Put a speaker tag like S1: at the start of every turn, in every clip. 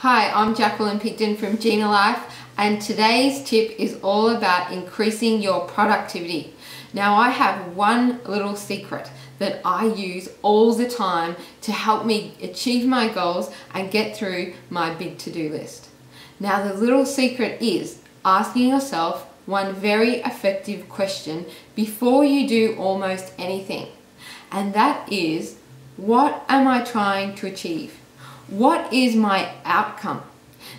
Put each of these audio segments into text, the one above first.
S1: Hi, I'm Jacqueline Pigdon from Jina Life, and today's tip is all about increasing your productivity. Now, I have one little secret that I use all the time to help me achieve my goals and get through my big to-do list. Now, the little secret is asking yourself one very effective question before you do almost anything, and that is, what am I trying to achieve? What is my outcome?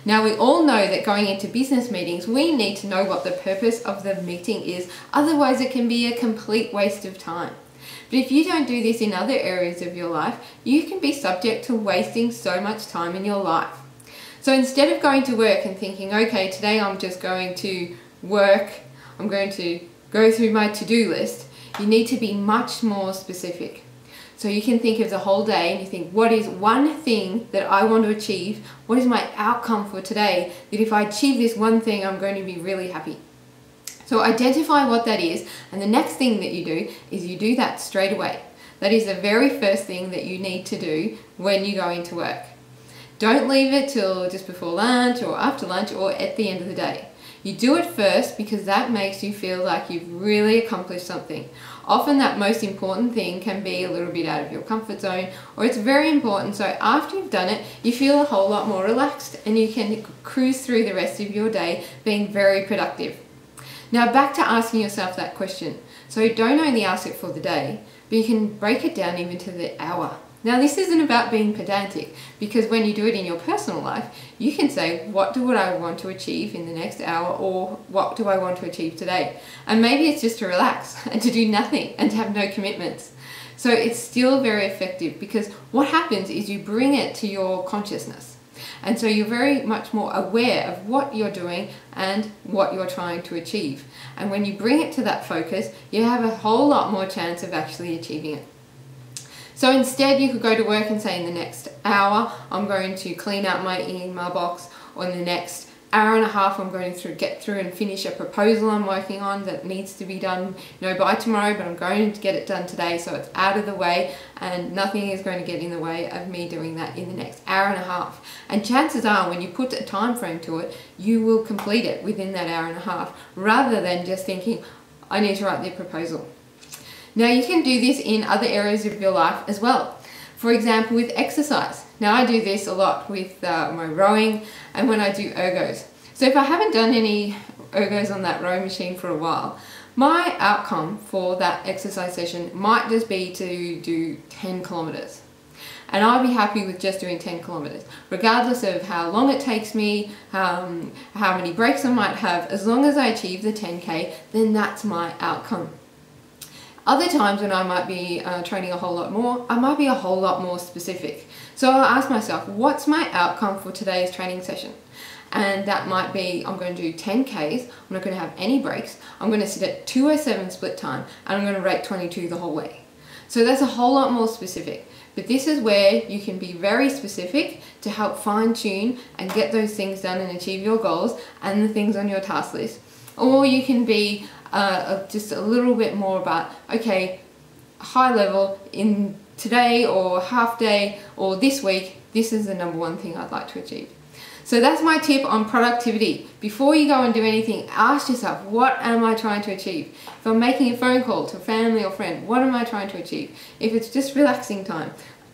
S1: Now, we all know that going into business meetings, we need to know what the purpose of the meeting is, otherwise it can be a complete waste of time. But if you don't do this in other areas of your life, you can be subject to wasting so much time in your life. So instead of going to work and thinking, okay, today I'm just going to work, I'm going to go through my to-do list, you need to be much more specific. So you can think of the whole day and you think, what is one thing that I want to achieve? What is my outcome for today? That if I achieve this one thing, I'm going to be really happy. So identify what that is, and the next thing that you do is you do that straight away. That is the very first thing that you need to do when you go into work. Don't leave it till just before lunch or after lunch or at the end of the day. You do it first because that makes you feel like you've really accomplished something. Often that most important thing can be a little bit out of your comfort zone, or it's very important, so after you've done it, you feel a whole lot more relaxed and you can cruise through the rest of your day being very productive. Now, back to asking yourself that question. So don't only ask it for the day, but you can break it down even to the hour. Now, this isn't about being pedantic, because when you do it in your personal life, you can say, what do I want to achieve in the next hour, or what do I want to achieve today? And maybe it's just to relax and to do nothing and to have no commitments. So it's still very effective, because what happens is you bring it to your consciousness. And so you're very much more aware of what you're doing and what you're trying to achieve. And when you bring it to that focus, you have a whole lot more chance of actually achieving it. So instead, you could go to work and say, in the next hour, I'm going to clean out my email box, or in the next hour and a half, I'm going to get through and finish a proposal I'm working on that needs to be done, by tomorrow, but I'm going to get it done today, so it's out of the way and nothing is going to get in the way of me doing that in the next hour and a half. And chances are, when you put a time frame to it, you will complete it within that hour and a half, rather than just thinking, I need to write the proposal. Now, you can do this in other areas of your life as well. For example, with exercise. Now, I do this a lot with my rowing and when I do ergos. So if I haven't done any ergos on that rowing machine for a while, my outcome for that exercise session might just be to do 10 kilometers. And I'll be happy with just doing 10 kilometers, regardless of how long it takes me, how many breaks I might have. As long as I achieve the 10K, then that's my outcome. Other times when I might be training a whole lot more, I might be a whole lot more specific. So I'll ask myself, what's my outcome for today's training session? And that might be, I'm going to do 10 Ks, I'm not going to have any breaks, I'm going to sit at 2:07 split time, and I'm going to rate 22 the whole way. So that's a whole lot more specific. But this is where you can be very specific to help fine tune and get those things done and achieve your goals and the things on your task list. Or you can be just a little bit more about, okay, high level, in today or half day or this week, this is the #1 thing I'd like to achieve. So that's my tip on productivity. Before you go and do anything, ask yourself, what am I trying to achieve? If I'm making a phone call to a family or friend, what am I trying to achieve? If it's just relaxing time,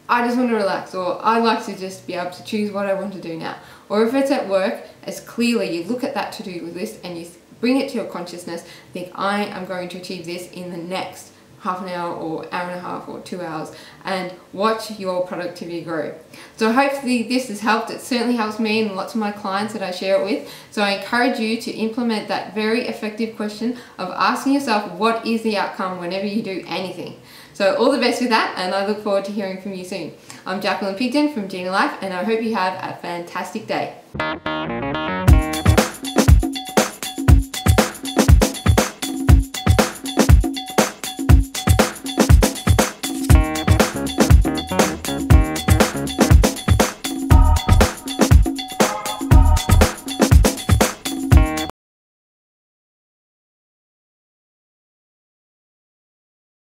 S1: I just want to relax, or I like to just be able to choose what I want to do now. Or if it's at work, as clearly you look at that to-do list and you bring it to your consciousness, think, I am going to achieve this in the next half an hour or hour and a half or 2 hours, and watch your productivity grow. So hopefully this has helped. It certainly helps me and lots of my clients that I share it with. So I encourage you to implement that very effective question of asking yourself, what is the outcome whenever you do anything? So all the best with that, and I look forward to hearing from you soon. I'm Jacqueline Pigdon from Jina Life, and I hope you have a fantastic day.